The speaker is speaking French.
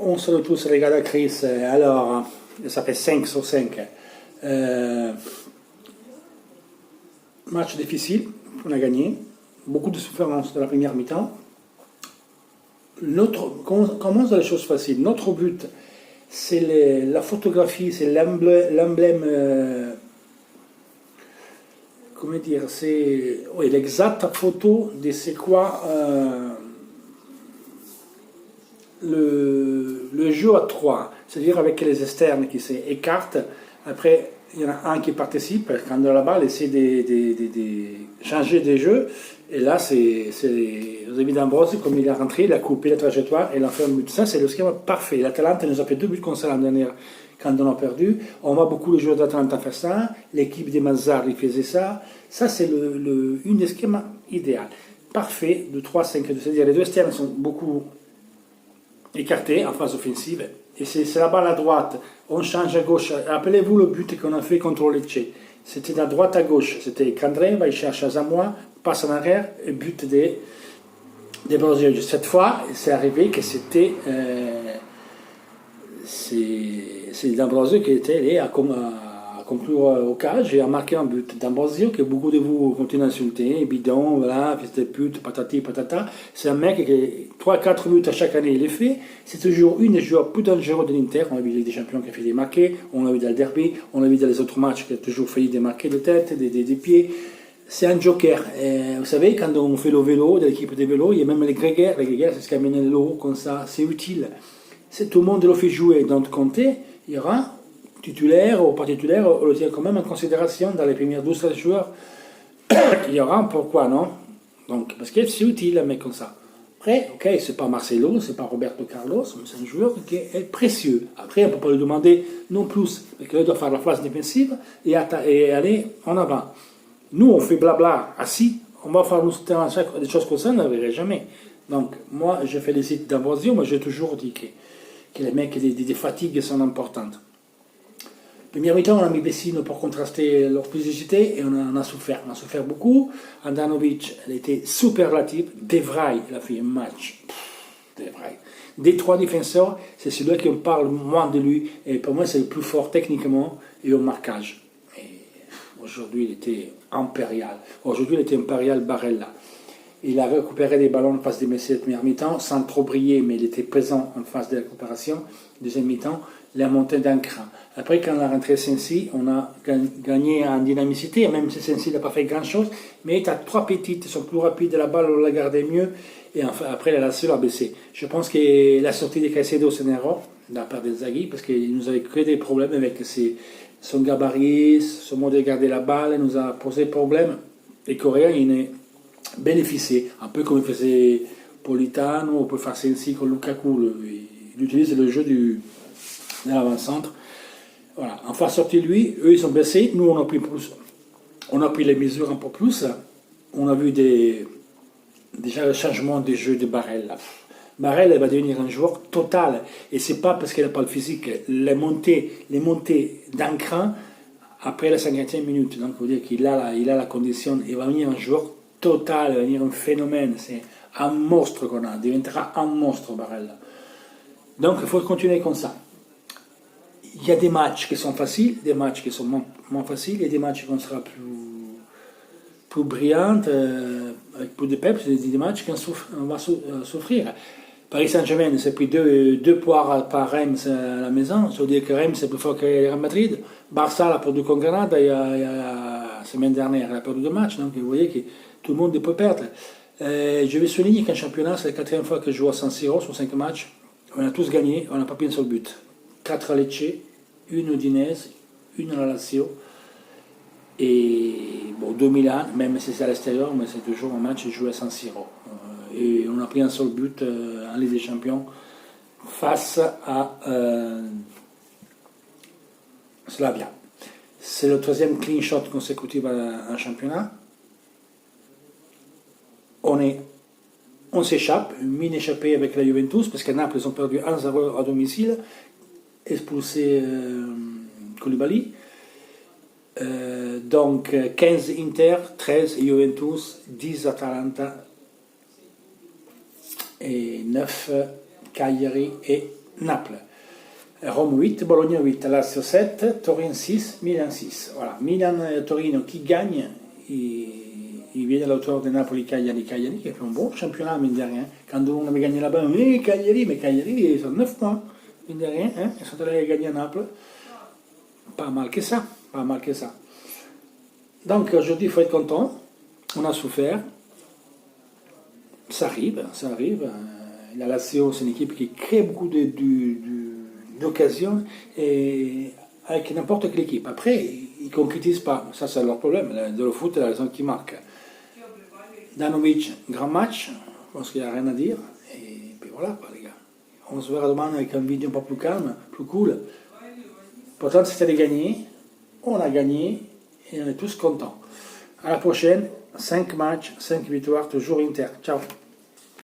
On salut tous les gars de Chris. Alors, ça fait 5 sur 5. Match difficile, on a gagné. Beaucoup de souffrance de la première mi-temps. Commence les choses faciles. Notre but, c'est la photographie, c'est l'emblème, comment dire, c'est l'exacte photo de c'est quoi le jeu à 3, c'est-à-dire avec les externes qui s'écartent. Après, il y en a un qui participe, quand la balle essaie de changer des jeux. Et là, c'est David D'Ambrosio, comme il est rentré, il a coupé la trajectoire et il a fait un but. Ça, c'est le schéma parfait. L'Atalanta nous a fait 2 buts comme ça l'année dernière quand on a perdu. On voit beaucoup les joueurs d'Atalanta faire ça. L'équipe des Mazzarri il faisait ça. Ça, c'est une des schémas idéal. Parfait, de 3-5, c'est-à-dire les deux externes sont beaucoup écartés en phase offensive. Et c'est la balle à droite, on change à gauche. Rappelez-vous le but qu'on a fait contre Lecce. C'était de droite à gauche. C'était Candreva, il cherche à Zamois, passe en arrière, et but de Brosio. Cette fois, c'est arrivé que c'était D'Ambrosio qui était allé à conclure au cage et a marqué un but. D'Ambrosio, que beaucoup de vous continuent à insulter, bidon, voilà, fils de pute, patati, patata. C'est un mec qui 3-4 buts à chaque année il les fait. C'est toujours une des joueurs plus dangereux de l'Inter. On a vu des champions qui a fait des marqués, on l'a vu dans le derby, on l'a vu dans les autres matchs qui a toujours fait des marqués de tête, des pieds. C'est un joker. Et vous savez, quand on fait le vélo, de l'équipe de vélo, il y a même les grégaires. Les grégaires, c'est ce qui amène l'eau comme ça. C'est utile. Tout le monde le fait jouer. Donc, compter, il y aura titulaire ou pas titulaire, on le tient quand même en considération dans les premières 12 joueurs. Il y aura pourquoi, non? Donc, parce que c'est utile, un mec comme ça. Après, ok, c'est pas Marcelo, c'est pas Roberto Carlos, mais c'est un joueur qui est précieux. Après, on ne peut pas lui demander non plus, parce qu'il doit faire la phase défensive et aller en avant. Nous, on fait blabla assis, on va faire des choses comme ça, on ne verrait jamais. Donc, moi, je félicite D'Ambrosio, mais j'ai toujours dit que les mecs, des fatigues sont importantes. Première mi-temps, on a mis Vecino pour contraster leur physicité et on a souffert. On a souffert beaucoup. Andanovic, elle était superlative. De Vrij, il a fait un match. De Vrij. Des 3 défenseurs, c'est celui qui on parle moins de lui. Et pour moi, c'est le plus fort techniquement et au marquage. Et aujourd'hui, il était impérial. Aujourd'hui, il était impérial Barella. Il a récupéré des ballons en face des Messi de première mi-temps, sans trop briller, mais il était présent en phase de récupération. Deuxième mi-temps, il a monté d'un cran. Après, quand on a rentré Sensi, on a gagné en dynamicité, même si Sensi n'a pas fait grand-chose, mais tu as 3 petites, ils sont plus rapides, la balle, on la gardait mieux, et enfin, après, la seule a baissé. Je pense que la sortie de Caicedo, c'est une erreur de la part de Zaghi, parce qu'il nous avait créé des problèmes avec son gabarit, son mode de garder la balle, il nous a posé problème. Les Coréens, ils bénéficié, un peu comme il faisait Politano, on peut faire Sensi con Lukaku, il utilise le jeu de l'avant-centre. Voilà, enfin sorti lui, eux ils sont blessés, nous on a pris plus, on a pris les mesures un peu plus, on a vu déjà le changement des jeux de Barella. Barella va devenir un joueur total, et c'est pas parce qu'il n'a pas le physique, les montées d'un cran après la 50e minute, donc il veut dire qu'il a la condition, il va devenir un joueur total, il va devenir un phénomène, c'est un monstre qu'on a, il deviendra un monstre Barella. Donc il faut continuer comme ça. Il y a des matchs qui sont faciles, des matchs qui sont moins faciles, et des matchs qui seront plus brillants, avec plus de peps, et des matchs qu'on va souffrir. Paris Saint-Germain s'est pris 2 poires par Reims à la maison, ça veut dire que Reims c'est plus fort que Real Madrid. Barça l'a perdu contre Granada la semaine dernière, elle a perdu 2 matchs, donc vous voyez que tout le monde peut perdre. Je vais souligner qu'un championnat, c'est la 4e fois que je joue à San Siro sur 5 matchs. On a tous gagné, on n'a pas pris un seul but. 4 à Lecce, 1 Udinese, 1 à la Lazio, et bon, 2 Milan, même si c'est à l'extérieur, mais c'est toujours un match joué à San Siro. Et on a pris un seul but en Ligue des Champions face à Slavia. C'est le 3e clean shot consécutif en championnat. On s'échappe, une mine échappée avec la Juventus, parce qu'à Naples, ils ont perdu 1-0 à domicile, expulsé Koulibaly. Donc 15 Inter, 13 Juventus, 10 Atalanta, et 9 Cagliari et Naples. Rome 8, Bologna 8, Lazio 7, Torino 6, Milan 6. Voilà, Milan et Torino qui gagnent, ils viennent à l'auteur de Napoli-Cagliari, Cagliari qui a fait un bon championnat, mine de rien. Quand on avait gagné là-bas, mais Cagliari, ils ont 9 points, mine de rien, hein, ils sont allés gagner à Naples. Pas mal que ça, pas mal que ça. Donc aujourd'hui, il faut être content, on a souffert, ça arrive, ça arrive. La Lazio, c'est une équipe qui crée beaucoup d'occasions et avec n'importe quelle équipe. Après, ils ne concrétisent pas. Ça, c'est leur problème. De le foot, c'est la raison qui marque. Danovic, grand match. Je pense qu'il n'y a rien à dire. Et puis voilà, les gars. On se verra demain avec une vidéo un peu plus calme, plus cool. Pourtant, c'était de gagner. On a gagné et on est tous contents. À la prochaine. 5 matchs, 5 victoires, toujours Inter. Ciao.